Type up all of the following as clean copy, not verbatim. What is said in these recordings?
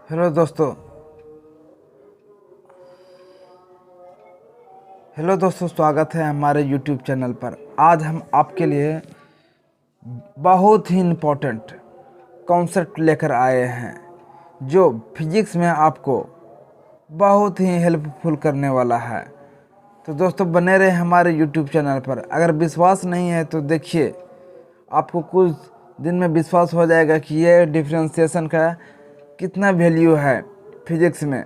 Hello दोस्तों स्वागत है हमारे YouTube चैनल पर। आज हम आपके लिए बहुत ही इम्पोर्टेंट कॉन्सेप्ट लेकर आए हैं जो फिजिक्स में आपको बहुत ही हेल्पफुल करने वाला है। तो दोस्तों बने रहे हमारे YouTube चैनल पर। अगर विश्वास नहीं है तो देखिए, आपको कुछ दिन में विश्वास हो जाएगा कि ये डिफरेंशिएशन का कितना वैल्यू है फिजिक्स में।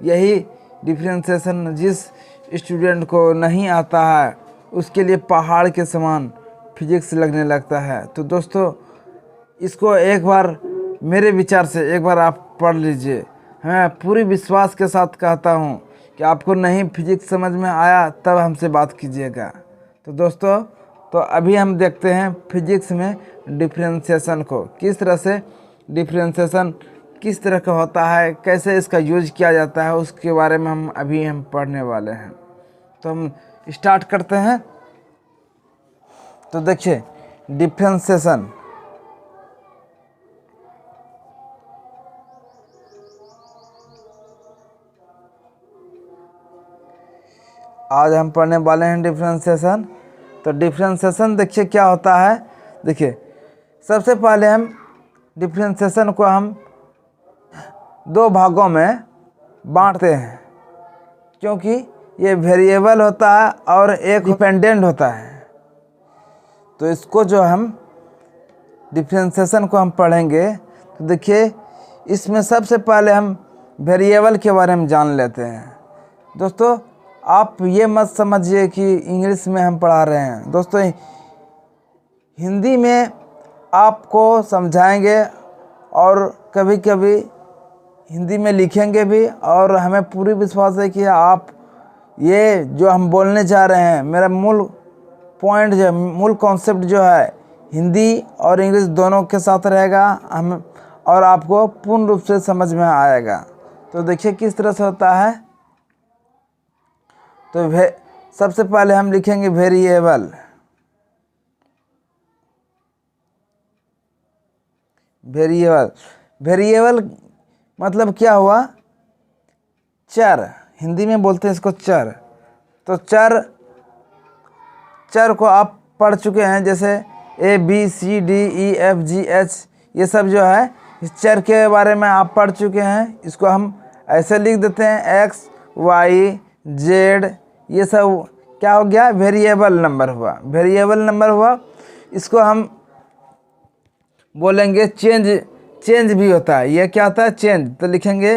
यही डिफरेंशिएशन जिस स्टूडेंट को नहीं आता है उसके लिए पहाड़ के समान फिजिक्स लगने लगता है। तो दोस्तों इसको एक बार मेरे विचार से एक बार आप पढ़ लीजिए। मैं पूरी विश्वास के साथ कहता हूँ कि आपको नहीं फिजिक्स समझ में आया तब हमसे बात कीजिएगा। तो दोस्तों तो अभी हम देखते हैं फिजिक्स में डिफरेंशिएशन को, किस तरह से डिफरेंशिएशन किस तरह का होता है, कैसे इसका यूज किया जाता है, उसके बारे में हम पढ़ने वाले हैं। तो हम स्टार्ट करते हैं। तो देखिए डिफरेंशिएशन आज हम पढ़ने वाले हैं डिफरेंशिएशन। तो डिफरेंशिएशन देखिए क्या होता है। देखिए सबसे पहले हम डिफरेंशिएशन को हम दो भागों में बांटते हैं, क्योंकि ये वेरिएबल होता है और एक डिपेंडेंट होता है। तो इसको जो हम डिफरेंशिएशन को हम पढ़ेंगे तो देखिए इसमें सबसे पहले हम वेरिएबल के बारे में जान लेते हैं। दोस्तों आप ये मत समझिए कि इंग्लिश में हम पढ़ा रहे हैं। दोस्तों हिंदी में आपको समझाएंगे और कभी कभी हिंदी में लिखेंगे भी, और हमें पूरी विश्वास है कि आप ये जो हम बोलने जा रहे हैं, मेरा मूल पॉइंट जो मूल कॉन्सेप्ट जो है हिंदी और इंग्लिश दोनों के साथ रहेगा हम, और आपको पूर्ण रूप से समझ में आएगा। तो देखिए किस तरह से होता है। तो सबसे पहले हम लिखेंगे वेरिएबल। वेरिएबल मतलब क्या हुआ, चर। हिंदी में बोलते हैं इसको चर। तो चर को आप पढ़ चुके हैं, जैसे ABCDEFGH ये सब जो है इस चर के बारे में आप पढ़ चुके हैं। इसको हम ऐसे लिख देते हैं X Y Z, ये सब क्या हो गया, वेरिएबल नंबर हुआ। वेरिएबल नंबर हुआ। इसको हम बोलेंगे चेंज भी होता है। ये क्या होता है, चेंज। तो लिखेंगे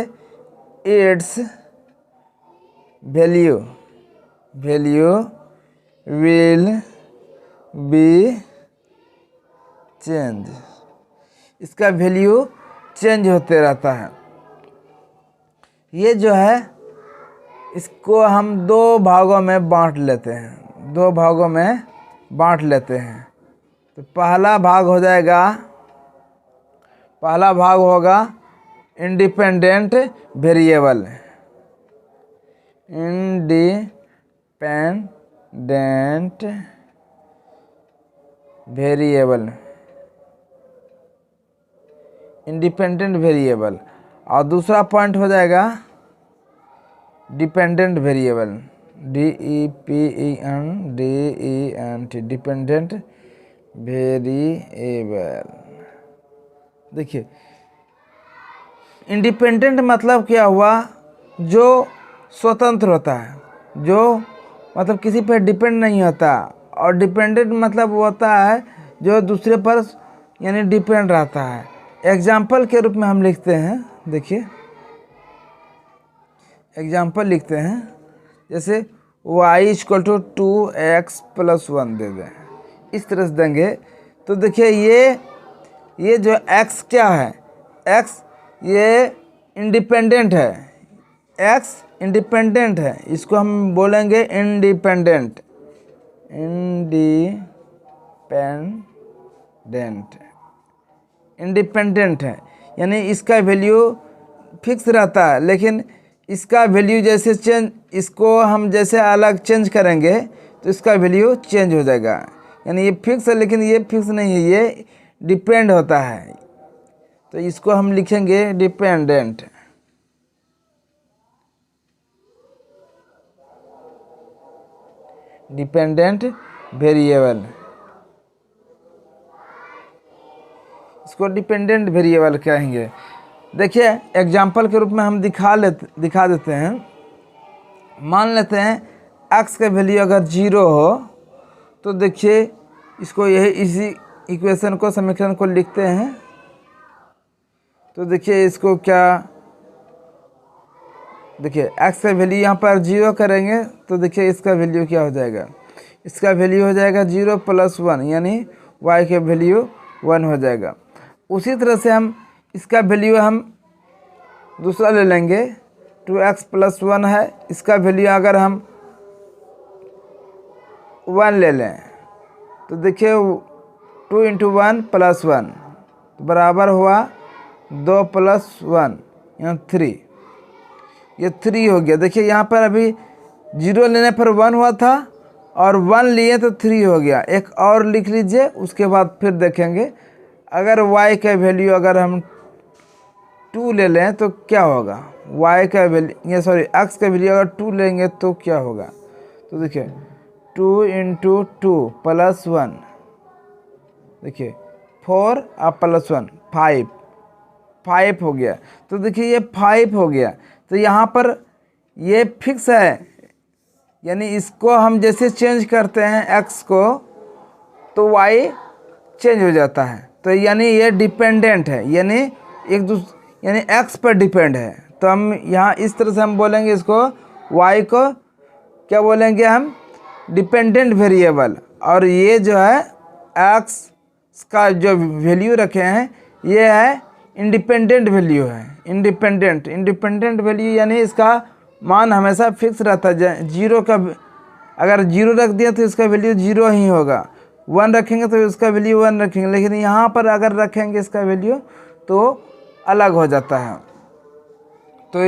it's value will be change. इसका वैल्यू चेंज होते रहता है। ये जो है इसको हम दो भागों में बांट लेते हैं। तो पहला भाग होगा इंडिपेंडेंट वेरिएबल। इंडिपेंडेंट वेरिएबल और दूसरा पॉइंट हो जाएगा dependent variable. DEPENDENT dependent variable. देखिए इंडिपेंडेंट मतलब क्या हुआ, जो स्वतंत्र होता है, जो मतलब किसी पर डिपेंड नहीं होता। और डिपेंडेंट मतलब वो होता है जो दूसरे पर यानी डिपेंड रहता है। एग्जाम्पल के रूप में हम लिखते हैं। देखिए एग्जाम्पल लिखते हैं, जैसे y = 2x + 1 दे दें, इस तरह से देंगे। तो देखिए ये जो x क्या है, x ये इंडिपेंडेंट है। इसको हम बोलेंगे इंडिपेंडेंट है, यानी इसका वैल्यू फिक्स रहता है। लेकिन इसका वैल्यू जैसे इसको हम जैसे अलग चेंज करेंगे तो इसका वैल्यू चेंज हो जाएगा। यानी ये फिक्स है लेकिन ये फिक्स नहीं है, ये डिपेंड होता है। तो इसको हम लिखेंगे डिपेंडेंट। डिपेंडेंट वेरिएबल, इसको डिपेंडेंट वेरिएबल कहेंगे। देखिए एग्जाम्पल के रूप में हम दिखा देते हैं। मान लेते हैं x का वैल्यू अगर 0 हो तो देखिए इसको यही इसी इक्वेशन को, समीकरण को लिखते हैं। तो देखिए इसको क्या, देखिए x का वैल्यू यहाँ पर 0 करेंगे तो देखिए इसका वैल्यू क्या हो जाएगा, इसका वैल्यू हो जाएगा 0 + 1, यानी y का वैल्यू 1 हो जाएगा। उसी तरह से हम इसका वैल्यू हम दूसरा ले लेंगे, 2x + 1 है, इसका वैल्यू अगर हम 1 ले लें तो देखिए 2 × 1 + 1 बराबर हुआ 2 + 1 यहाँ 3, ये 3 हो गया। देखिए यहाँ पर अभी 0 लेने पर 1 हुआ था और 1 लिए तो 3 हो गया। एक और लिख लीजिए, उसके बाद फिर देखेंगे। अगर y का वैल्यू अगर हम 2 ले लें तो क्या होगा, y का वैल्यू ये सॉरी x का वैल्यू अगर 2 लेंगे तो क्या होगा। तो देखिए 2 × 2 + 1, देखिए 4 और +1 5 हो गया। तो देखिए ये 5 हो गया। तो यहाँ पर ये फिक्स है, यानी इसको हम जैसे चेंज करते हैं x को तो y चेंज हो जाता है। तो यानी ये डिपेंडेंट है, यानी x पर डिपेंड है। तो हम यहाँ इस तरह से हम बोलेंगे इसको, y को क्या बोलेंगे हम, डिपेंडेंट वेरिएबल। और ये जो है x का जो वैल्यू रखे हैं ये है इंडिपेंडेंट वैल्यू है। इंडिपेंडेंट वैल्यू यानी इसका मान हमेशा फिक्स रहता है। 0 का अगर 0 रख दिया तो इसका वैल्यू 0 ही होगा, 1 रखेंगे तो इसका वैल्यू 1 रखेंगे। लेकिन यहाँ पर अगर रखेंगे इसका वैल्यू तो अलग हो जाता है। तो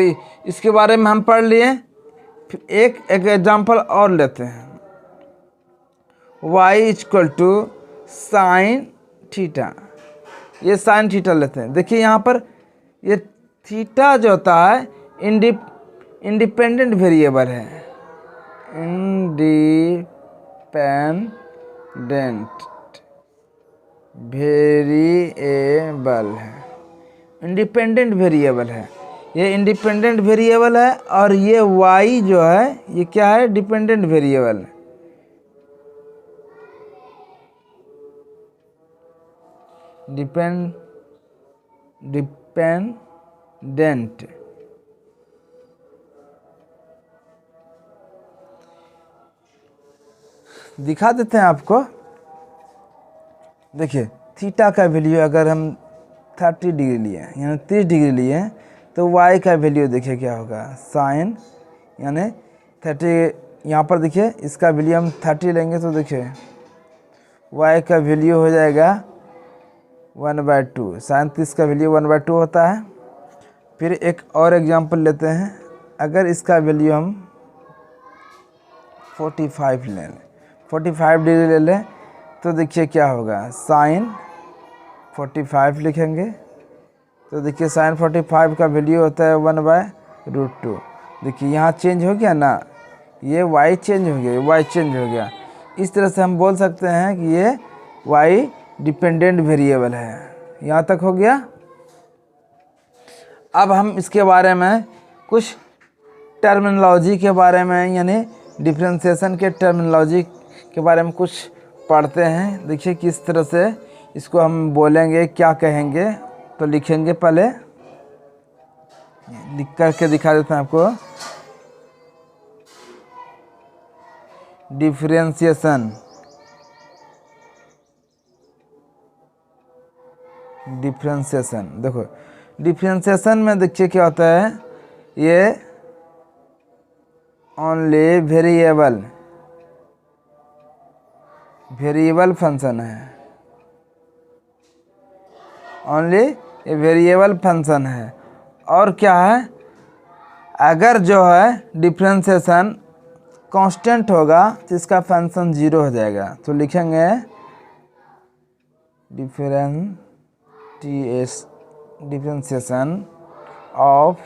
इसके बारे में हम पढ़ लिए। फिर एक एग्जाम्पल और लेते हैं, y = sin थीटा। ये sin थीटा लेते हैं। देखिए यहाँ पर ये थीटा जो होता है इंडिपेंडेंट वेरिएबल है, इंडिपेंडेंट वेरिएबल है। ये इंडिपेंडेंट वेरिएबल है और ये y जो है ये क्या है, डिपेंडेंट वेरिएबल है। डिपेंडेंट दिखा देते हैं आपको। देखिए थीटा का वैल्यू अगर हम 30 डिग्री लिए यानी 30 डिग्री लिए तो y का वैल्यू देखिए क्या होगा, साइन यानी 30। यहाँ पर देखिए इसका वैल्यू हम 30 लेंगे तो देखिए y का वैल्यू हो जाएगा 1/2। साइन 30 का वैल्यू 1/2 होता है। फिर एक और एग्जांपल लेते हैं। अगर इसका वैल्यू हम 45 ले लें, 45 डिग्री ले लें तो देखिए क्या होगा, साइन 45 लिखेंगे तो देखिए साइन 45 का वैल्यू होता है 1/√2। देखिए यहाँ चेंज हो गया ना, ये y चेंज हो गया, y चेंज हो गया। इस तरह से हम बोल सकते हैं कि ये y डिपेंडेंट वेरिएबल है। यहाँ तक हो गया। अब हम इसके बारे में कुछ टर्मिनोलॉजी के बारे में यानी डिफरेंशिएशन के टर्मिनोलॉजी के बारे में कुछ पढ़ते हैं। देखिए किस तरह से इसको हम बोलेंगे, क्या कहेंगे। तो लिखेंगे, पहले लिख करके दिखा देते हैं आपको। डिफरेंशिएशन देखो, डिफरेंशिएशन में देखिए क्या होता है, ये ओनली वेरिएबल फंक्शन है, ओनली ये वेरिएबल फंक्शन है। और क्या है, अगर जो है डिफरेंशिएशन कांस्टेंट होगा तो इसका फंक्शन 0 हो जाएगा। तो लिखेंगे डिफरेंशिएशन ऑफ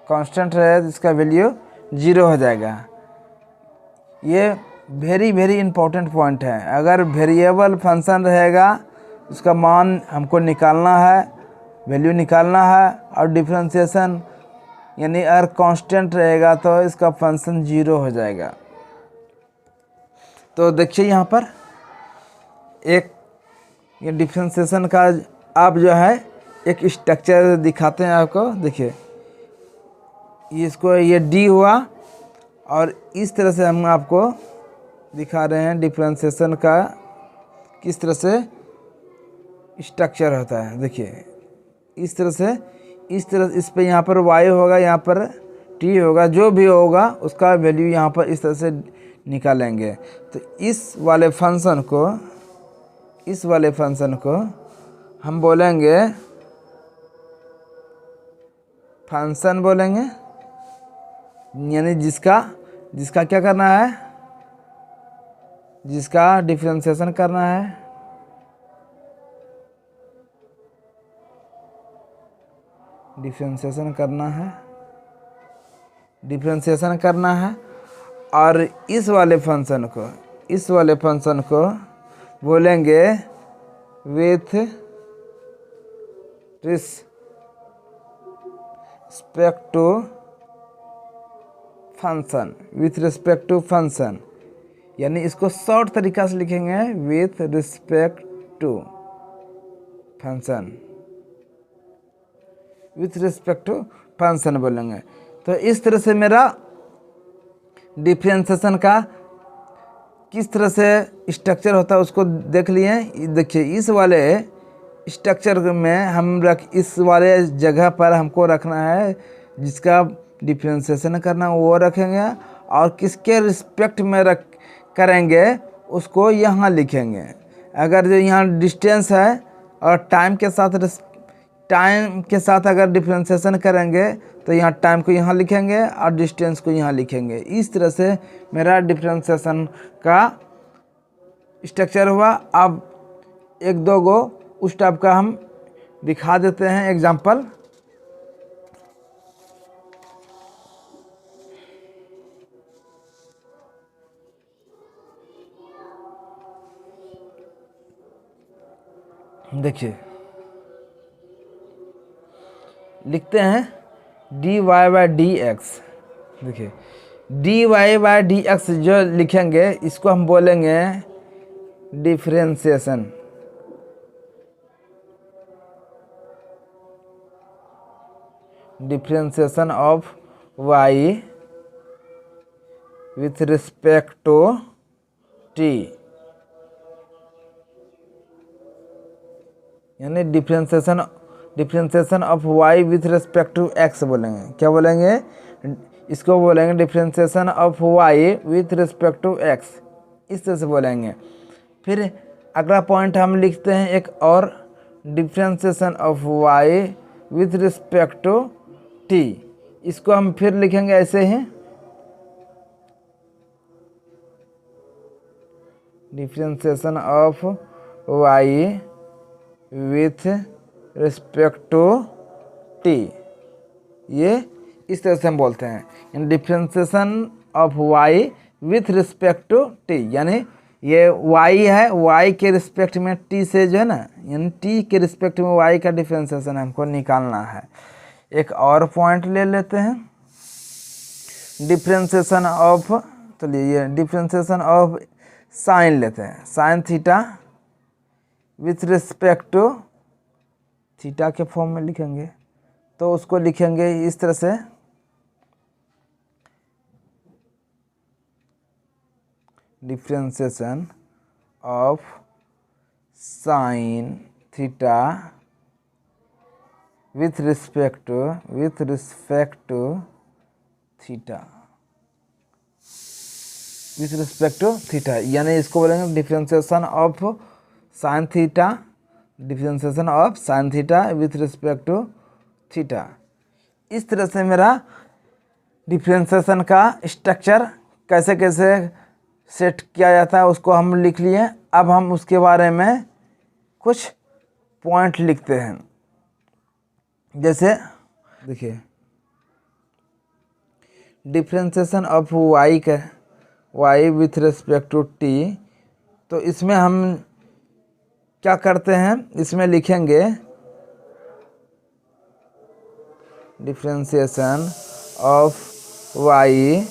कांस्टेंट है जिसका वैल्यू 0 हो जाएगा। ये वेरी वेरी इंपॉर्टेंट पॉइंट है। अगर वेरिएबल फंक्शन रहेगा उसका मान हमको निकालना है, वैल्यू निकालना है, और डिफरेंशिएशन यानी अगर कांस्टेंट रहेगा तो इसका फंक्शन 0 हो जाएगा। तो देखिए यहाँ पर एक ये डिफरेंशिएशन का आप जो है एक स्ट्रक्चर दिखाते हैं आपको। देखिए इसको ये डी हुआ, और इस तरह से हम आपको दिखा रहे हैं डिफरेंशिएशन का किस तरह से स्ट्रक्चर होता है। देखिए इस तरह से, इस पे यहाँ पर y होगा, यहाँ पर t होगा, जो भी होगा उसका वैल्यू यहाँ पर इस तरह से निकालेंगे। तो इस वाले फंक्शन को हम बोलेंगे फंक्शन बोलेंगे, यानी जिसका क्या करना है, जिसका डिफरेंशिएशन करना है। डिफरेंशिएशन करना है और इस वाले फंक्शन को बोलेंगे विथ रिस्पेक्ट टू फंक्शन, यानी इसको शॉर्ट तरीका से लिखेंगे विथ रिस्पेक्ट टू फंक्शन बोलेंगे। तो इस तरह से मेरा डिफरेंशिएशन का किस तरह से स्ट्रक्चर होता है उसको देख लिए। देखिए इस वाले स्ट्रक्चर में इस वाले जगह पर हमको रखना है जिसका डिफरेंशिएशन करना वो रखेंगे, और किसके रिस्पेक्ट में करेंगे उसको यहाँ लिखेंगे। अगर जो यहाँ डिस्टेंस है और टाइम के साथ अगर डिफरेंशिएशन करेंगे तो यहाँ टाइम को यहाँ लिखेंगे और डिस्टेंस को यहाँ लिखेंगे। इस तरह से मेरा डिफरेंशिएशन का स्ट्रक्चर हुआ। अब एक दो गो उस टाइप का हम दिखा देते हैं एग्जाम्पल। देखिए लिखते हैं dy बाई डी एक्स। देखिए dy बाई डी एक्स जो लिखेंगे इसको हम बोलेंगे differentiation. Of y with respect to t, यानी differentiation of y with respect to x बोलेंगे। क्या बोलेंगे? इसको बोलेंगे differentiation of y with respect to x, इस तरह से बोलेंगे। फिर अगला पॉइंट हम लिखते हैं एक और, differentiation of y with respect to t। इसको हम फिर लिखेंगे ऐसे ही, differentiation of y with respect to t। ये इस तरह से हम बोलते हैं differentiation of y with respect to t, यानी ये y है, y के रिस्पेक्ट में t से जो है ना, यानी t के रिस्पेक्ट में y का डिफरेंशिएशन हमको निकालना है। एक और पॉइंट ले लेते हैं, डिफरेंशिएशन ऑफ, चलिए ये डिफरेंशिएशन ऑफ साइन लेते हैं, sine theta with respect to theta के फॉर्म में लिखेंगे। तो उसको लिखेंगे इस तरह से, differentiation of sine theta with respect to theta, with respect to theta, यानी इसको बोलेंगे differentiation of sine theta, differentiation of sine theta with respect to theta. इस तरह से मेरा डिफरेंशिएशन का स्ट्रक्चर कैसे कैसे सेट किया जाता है उसको हम लिख लिए। अब हम उसके बारे में कुछ पॉइंट लिखते हैं। जैसे देखिए, डिफ्रेंसिएशन ऑफ वाई का y with respect to t. तो इसमें हम क्या करते हैं, इसमें लिखेंगे differentiation of y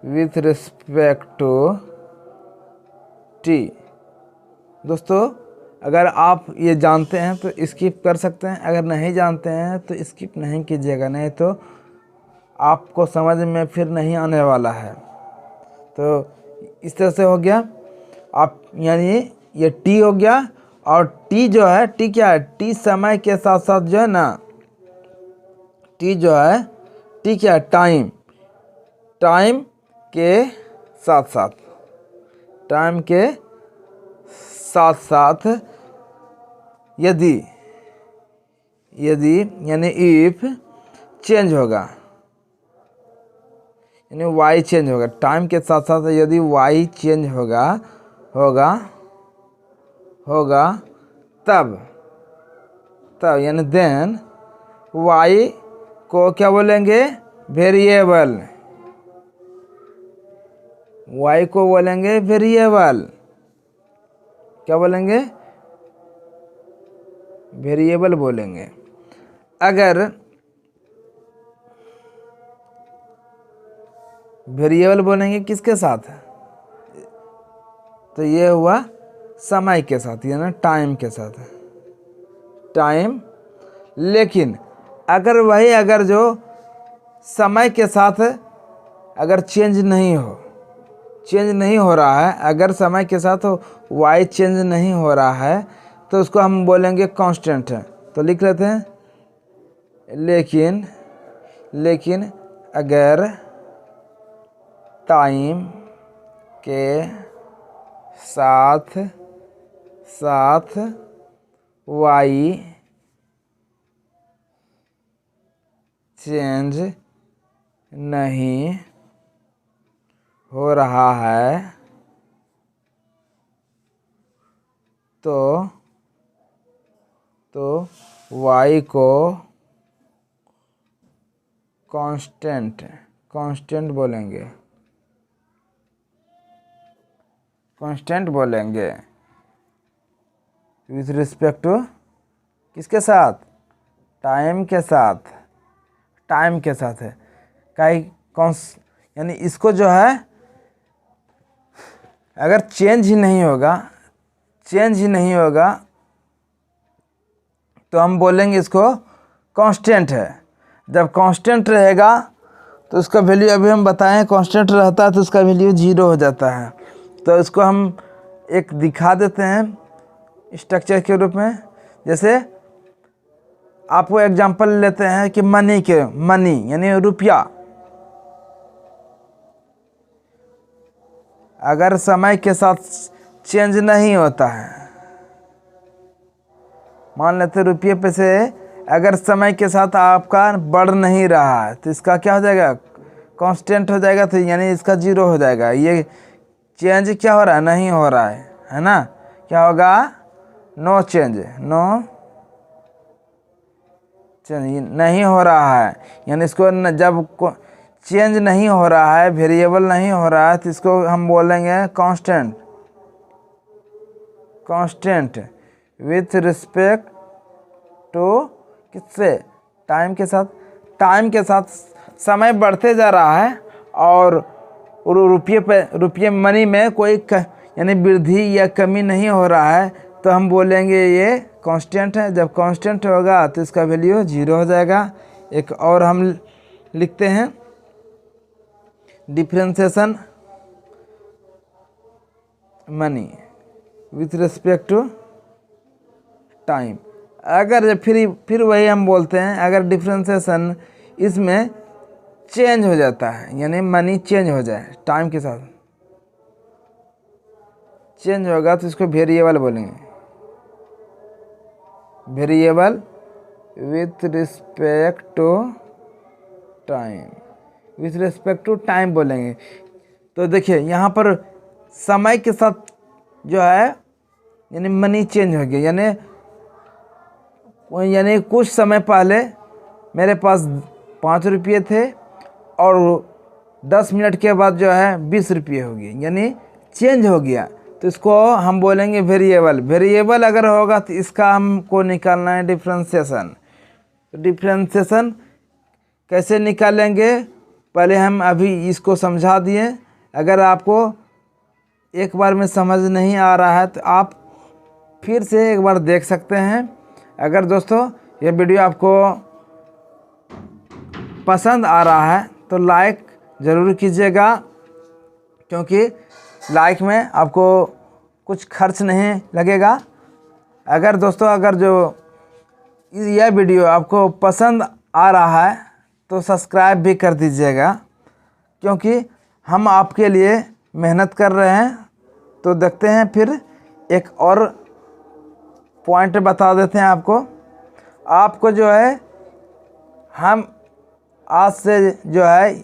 with respect to t. दोस्तों अगर आप ये जानते हैं तो स्किप कर सकते हैं, अगर नहीं जानते हैं तो स्किप नहीं कीजिएगा, नहीं तो आपको समझ में फिर नहीं आने वाला है। तो इस तरह से हो गया आप, यानी ये टी हो गया। और टी जो है, टी क्या है, टी समय के साथ साथ जो है ना, टी जो है, टी क्या है, टाइम, टाइम के साथ साथ, टाइम के साथ साथ यदि यानी इफ चेंज होगा, यानी वाई चेंज होगा, टाइम के साथ साथ यदि वाई चेंज होगा तब यानी देन वाई को क्या बोलेंगे, वेरिएबल। वाई को बोलेंगे वेरिएबल। क्या बोलेंगे, वेरिएबल बोलेंगे। अगर वेरिएबल बोलेंगे किसके साथ, तो ये हुआ समय के साथ, यानी टाइम के साथ, टाइम। लेकिन अगर जो समय के साथ अगर चेंज नहीं हो रहा है, अगर समय के साथ वाई चेंज नहीं हो रहा है तो उसको हम बोलेंगे कांस्टेंट है। तो लिख लेते हैं, लेकिन अगर टाइम के साथ वाई चेंज नहीं हो रहा है तो वाई को कांस्टेंट बोलेंगे विथ रिस्पेक्ट टू किसके साथ, टाइम के साथ है। यानी इसको जो है अगर चेंज ही नहीं होगा तो हम बोलेंगे इसको कांस्टेंट है। जब कांस्टेंट रहेगा तो उसका वैल्यू, अभी हम बताएं, कांस्टेंट रहता है तो उसका वैल्यू 0 हो जाता है। तो इसको हम एक दिखा देते हैं स्ट्रक्चर के रूप में। जैसे आपको एग्जांपल लेते हैं कि मनी यानी रुपया, अगर समय के साथ चेंज नहीं होता है, मान लेते रुपये पैसे अगर समय के साथ आपका बढ़ नहीं रहा है तो इसका क्या हो जाएगा, कांस्टेंट हो जाएगा। तो यानी इसका 0 हो जाएगा। ये चेंज क्या हो रहा है, नहीं हो रहा है ना। क्या होगा, नो चेंज नहीं हो रहा है। यानी इसको जब चेंज नहीं हो रहा है, वेरिएबल नहीं हो रहा है, तो इसको हम बोलेंगे कांस्टेंट विथ रिस्पेक्ट टू किससे, टाइम के साथ समय बढ़ते जा रहा है और रुपये मनी में कोई यानी वृद्धि या कमी नहीं हो रहा है, तो हम बोलेंगे ये कांस्टेंट है। जब कांस्टेंट होगा तो इसका वैल्यू 0 हो जाएगा। एक और हम लिखते हैं, differentiation money with respect to time. अगर फिर वही हम बोलते हैं, अगर डिफरेंशिएशन इसमें चेंज हो जाता है, यानी मनी चेंज हो जाए, टाइम के साथ चेंज होगा तो इसको वेरिएबल बोलेंगे। Variable with respect to time बोलेंगे। तो देखिए यहाँ पर समय के साथ जो है यानी मनी चेंज हो गया, यानी कुछ समय पहले मेरे पास 5 रुपये थे और 10 मिनट के बाद जो है 20 रुपये हो गए, यानी चेंज हो गया। तो इसको हम बोलेंगे वेरिएबल। वेरिएबल अगर होगा तो इसका हमको निकालना है डिफरेंशिएशन। तो डिफरेंशिएशन कैसे निकालेंगे, पहले हम अभी इसको समझा दिए। अगर आपको एक बार में समझ नहीं आ रहा है तो आप फिर से एक बार देख सकते हैं। अगर दोस्तों ये वीडियो आपको पसंद आ रहा है तो लाइक ज़रूर कीजिएगा, क्योंकि लाइक में आपको कुछ खर्च नहीं लगेगा। अगर दोस्तों जो यह वीडियो आपको पसंद आ रहा है तो सब्सक्राइब भी कर दीजिएगा, क्योंकि हम आपके लिए मेहनत कर रहे हैं। तो देखते हैं फिर एक और पॉइंट बता देते हैं आपको जो है हम आज से जो है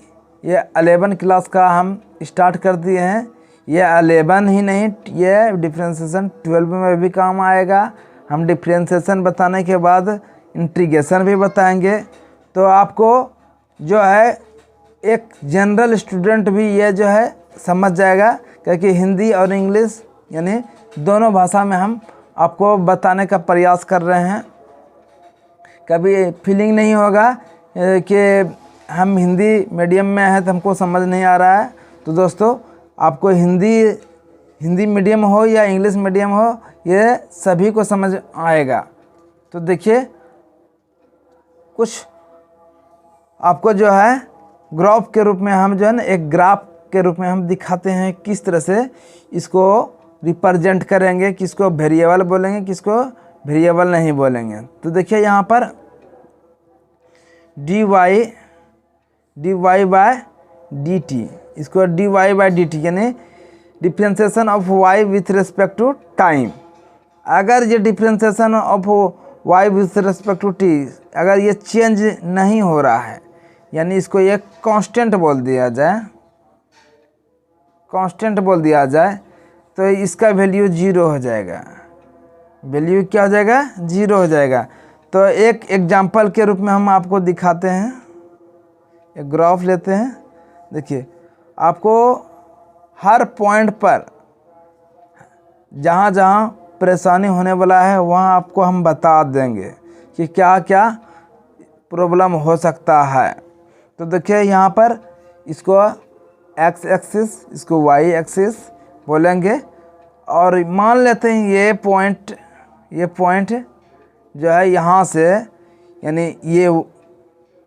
ये 11 क्लास का हम स्टार्ट कर दिए हैं। ये 11 ही नहीं, ये डिफरेंशिएशन 12 में भी काम आएगा। हम डिफरेंशिएशन बताने के बाद इंटीग्रेशन भी बताएंगे। तो आपको जो है एक जनरल स्टूडेंट भी ये जो है समझ जाएगा, क्योंकि हिंदी और इंग्लिश यानी दोनों भाषा में हम आपको बताने का प्रयास कर रहे हैं। कभी फीलिंग नहीं होगा कि हम हिंदी मीडियम में हैं तो हमको समझ नहीं आ रहा है। तो दोस्तों आपको हिंदी मीडियम हो या इंग्लिश मीडियम हो, ये सभी को समझ आएगा। तो देखिए कुछ आपको जो है ग्राफ के रूप में हम जो है ना, एक ग्राफ के रूप में हम दिखाते हैं किस तरह से इसको रिप्रेजेंट करेंगे, किसको वेरिएबल बोलेंगे, किसको वेरिएबल नहीं बोलेंगे। तो देखिए यहाँ पर dy बाय dt, इसको dy बाय dt यानी differentiation of y with respect to time. अगर ये differentiation of y with respect to t अगर ये चेंज नहीं हो रहा है, यानी इसको एक कांस्टेंट बोल दिया जाए, तो इसका वैल्यू 0 हो जाएगा। वैल्यू क्या हो जाएगा? 0 हो जाएगा। तो एक एग्जांपल के रूप में हम आपको दिखाते हैं। एक ग्राफ लेते हैं। देखिए आपको हर पॉइंट पर जहाँ जहाँ परेशानी होने वाला है वहाँ आपको हम बता देंगे कि क्या क्या प्रॉब्लम हो सकता है। तो देखिए यहाँ पर इसको x एक्सिस, इसको y एक्सिस बोलेंगे, और मान लेते हैं ये पॉइंट जो है यहाँ से, यानी ये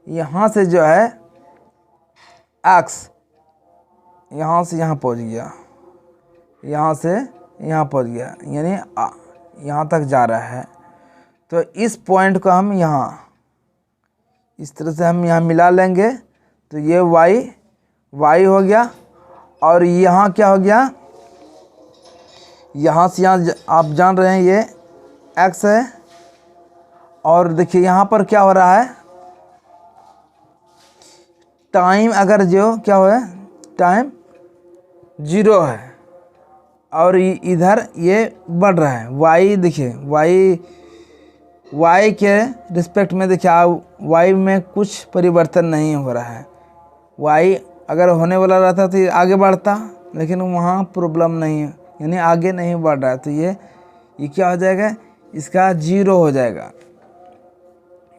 यहाँ से जो है x यहाँ से यहाँ पहुँच गया, यहाँ से यहाँ पहुँच गया, यानी यहाँ तक जा रहा है। तो इस पॉइंट को हम यहाँ इस तरह से हम यहाँ मिला लेंगे। तो ये y हो गया, और यहाँ क्या हो गया, यहाँ से यहाँ आप जान रहे हैं ये x है। और देखिए यहाँ पर क्या हो रहा है, टाइम अगर जो क्या हो है, टाइम 0 है, और इधर ये बढ़ रहा है y। देखिए y के रिस्पेक्ट में देखिए y में कुछ परिवर्तन नहीं हो रहा है। y अगर होने वाला रहता तो ये आगे बढ़ता, लेकिन वहाँ प्रॉब्लम नहीं है, यानी आगे नहीं बढ़ रहा है। तो ये क्या हो जाएगा, इसका 0 हो जाएगा।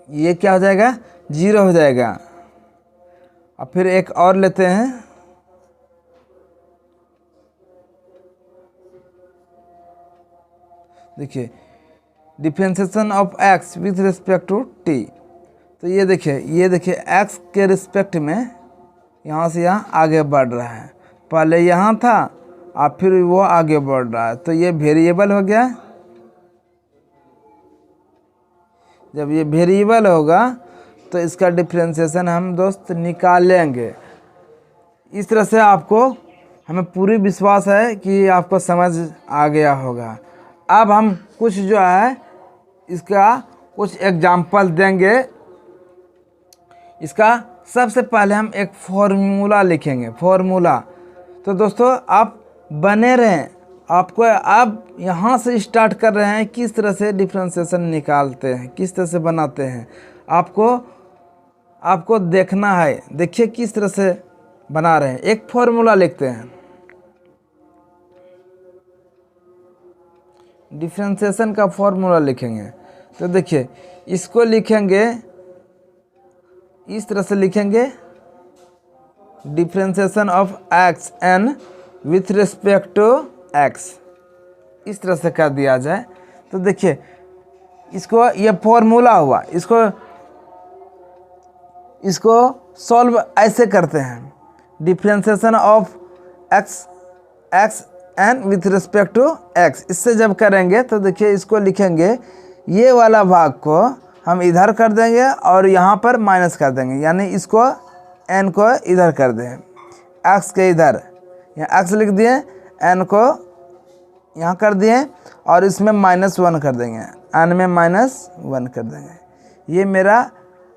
ये क्या हो जाएगा, 0 हो जाएगा। अब फिर एक और लेते हैं। देखिए differentiation of x with respect to t। तो ये देखिए x के रिस्पेक्ट में यहाँ से यहाँ आगे बढ़ रहा है। पहले यहाँ था, अब फिर वो आगे बढ़ रहा है। तो ये वेरिएबल हो गया। जब ये वेरिएबल होगा तो इसका डिफरेंशिएशन हम दोस्त निकालेंगे। इस तरह से आपको हमें पूरी विश्वास है कि आपको समझ आ गया होगा। अब हम कुछ जो है इसका कुछ एग्जाम्पल देंगे। इसका सबसे पहले हम एक फॉर्मूला लिखेंगे। फॉर्मूला तो दोस्तों आप बने रहें, आपको अब यहाँ से स्टार्ट कर रहे हैं किस तरह से डिफ्रेंशिएशन निकालते हैं, किस तरह से बनाते हैं, आपको देखना है। देखिए किस तरह से बना रहे हैं। एक फॉर्मूला लिखते हैं, डिफ्रेंशिएशन का फॉर्मूला लिखेंगे। तो देखिए इसको लिखेंगे, इस तरह से लिखेंगे, differentiation of x n with respect to x, इस तरह से कर दिया जाए। तो देखिए इसको, ये फॉर्मूला हुआ, इसको सॉल्व ऐसे करते हैं, differentiation of x n with respect to x. इससे जब करेंगे तो देखिए इसको लिखेंगे, ये वाला भाग को हम इधर कर देंगे और यहाँ पर माइनस कर देंगे, यानी इसको एन को इधर कर दें, एक्स के इधर, यहाँ एक्स लिख दिए, एन को यहाँ कर दिए और इसमें -1 कर देंगे, एन में -1 कर देंगे। ये मेरा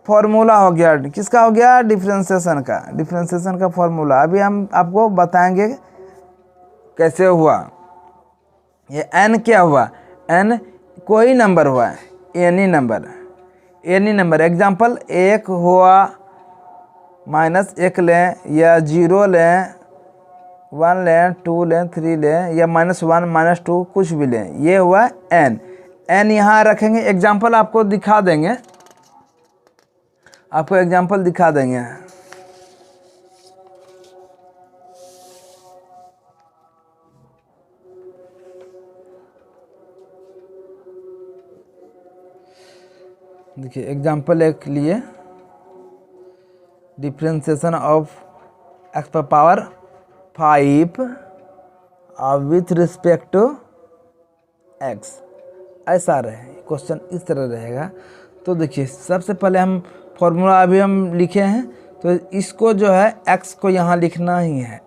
फॉर्मूला हो गया। किसका हो गया? डिफ्रेंशिएशन का फॉर्मूला। अभी हम आपको बताएंगे कैसे हुआ। ये एन क्या हुआ? एन कोई नंबर हुआ, एनी नंबर। एग्जाम्पल 1 हुआ, -1 लें या 0 लें, 1 लें, 2 लें, 3 लें, या -1 -2 कुछ भी लें। ये हुआ एन यहाँ रखेंगे। एग्जाम्पल आपको दिखा देंगे, देखिए एग्जाम्पल एक लिए, डिफ्रेंशिएशन ऑफ एक्स पर power 5 with respect to x, ऐसा रहे क्वेश्चन, इस तरह रहेगा। तो देखिए सबसे पहले हम फॉर्मूला अभी हम लिखे हैं, तो इसको जो है एक्स को यहाँ लिखना ही है,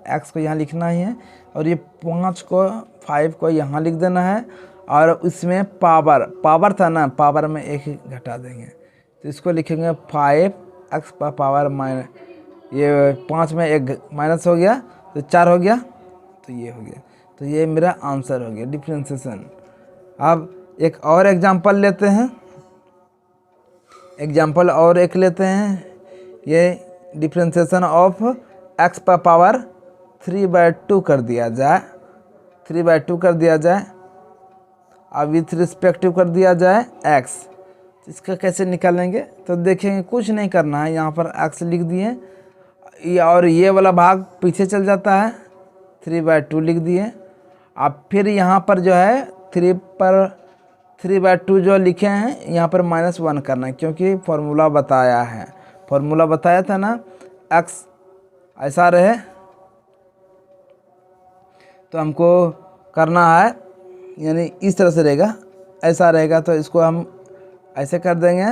और ये 5 को यहाँ लिख देना है, और इसमें पावर था ना, पावर में 1 घटा देंगे, तो इसको लिखेंगे 5x पर पावर माइनस, ये 5 में 1 माइनस हो गया तो 4 हो गया, तो ये हो गया। तो ये मेरा आंसर हो गया डिफ्रेंशिएशन। अब एक और एग्जांपल लेते हैं, ये डिफ्रेंशिएशन ऑफ x पर पावर 3/2 कर दिया जाए, अब विथ रिस्पेक्टिव कर दिया जाए x। इसका कैसे निकालेंगे? तो देखेंगे कुछ नहीं करना है, यहाँ पर x लिख दिए, और ये वाला भाग पीछे चल जाता है, 3/2 लिख दिए। अब फिर यहाँ पर जो है 3/2 जो लिखे हैं, यहाँ पर -1 करना है, क्योंकि फॉर्मूला बताया था ना, x ऐसा रहे तो हमको करना है, यानी इस तरह से रहेगा, ऐसा रहेगा, तो इसको हम ऐसे कर देंगे,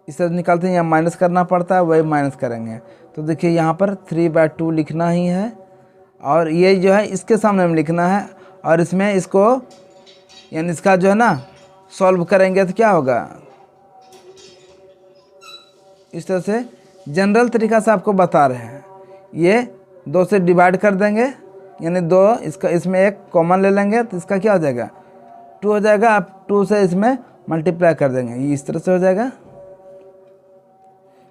इस तरह निकालते हैं, यहाँ माइनस करना पड़ता है, वही माइनस करेंगे। तो देखिए यहाँ पर 3/2 लिखना ही है, और ये जो है इसके सामने में लिखना है, और इसमें इसको, यानी इसका जो है ना, सॉल्व करेंगे तो क्या होगा, इस तरह से जनरल तरीका से आपको बता रहे हैं। ये 2 से डिवाइड कर देंगे, यानी 2, इसमें 1 कॉमन ले लेंगे, तो इसका क्या हो जाएगा, 2 हो जाएगा। आप 2 से इसमें मल्टीप्लाई कर देंगे, ये इस तरह से हो जाएगा,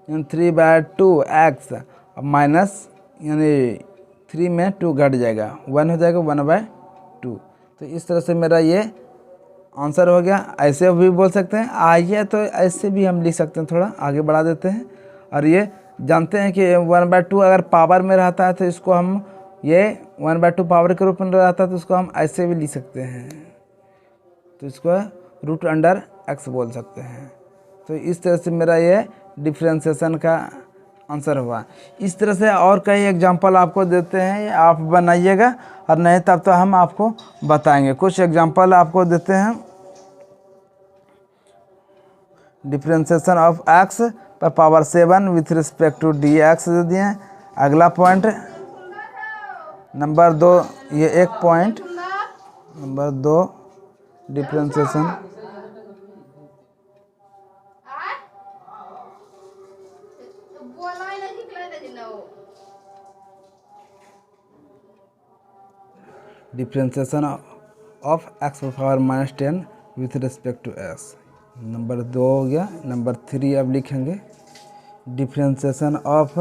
3/2x माइनस, यानी 3 में 2 घट जाएगा, 1 हो जाएगा, 1/2। तो इस तरह से मेरा ये आंसर हो गया। ऐसे भी बोल सकते हैं, आइए तो ऐसे भी हम लिख सकते हैं, थोड़ा आगे बढ़ा देते हैं। और ये जानते हैं कि 1/2 अगर पावर में रहता है तो इसको हम, ये 1/2 पावर के रूप में रहता है तो इसको हम ऐसे भी लिख सकते हैं, तो इसको √x बोल सकते हैं। तो इस तरह से मेरा ये डिफ्रेंशिएशन का आंसर हुआ। इस तरह से और कई एग्जांपल आपको देते हैं, आप बनाइएगा, और नहीं तब तो हम आपको बताएंगे। कुछ एग्जांपल आपको देते हैं, डिफ्रेंशिएशन ऑफ x पर power 7 with respect to dx दे दिए। अगला पॉइंट नंबर 2, ये एक point number 2, differentiation differentiation of x power -10 with respect to s। Number 2 हो गया। नंबर 3 अब लिखेंगे differentiation of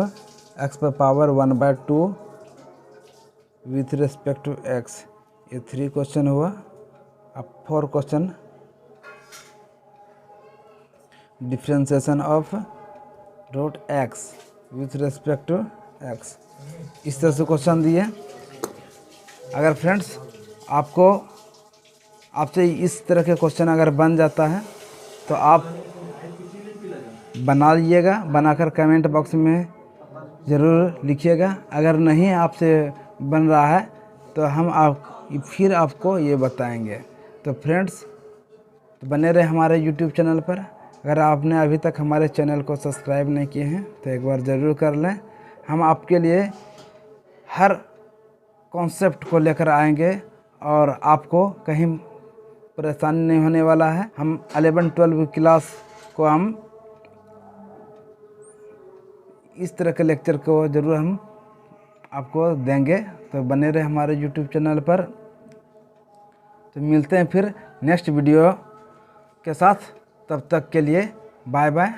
x power 1/2 with respect to x। ये 3 क्वेश्चन हुआ। अब 4 question differentiation of root x with respect to x। इस तरह से क्वेश्चन दिए। अगर फ्रेंड्स आपसे इस तरह के क्वेश्चन अगर बन जाता है तो आप बना लीजिएगा, बनाकर कमेंट बॉक्स में ज़रूर लिखिएगा। अगर नहीं आपसे बन रहा है तो हम फिर आपको ये बताएंगे। तो फ्रेंड्स बने रहे हमारे YouTube चैनल पर। अगर आपने अभी तक हमारे चैनल को सब्सक्राइब नहीं किए हैं तो एक बार ज़रूर कर लें। हम आपके लिए हर कॉन्सेप्ट को लेकर आएंगे और आपको कहीं परेशानी नहीं होने वाला है। हम 11-12 क्लास को हम इस तरह के लेक्चर को ज़रूर हम आपको देंगे। तो बने रहे हमारे YouTube चैनल पर। तो मिलते हैं फिर नेक्स्ट वीडियो के साथ। तब तक के लिए बाय बाय।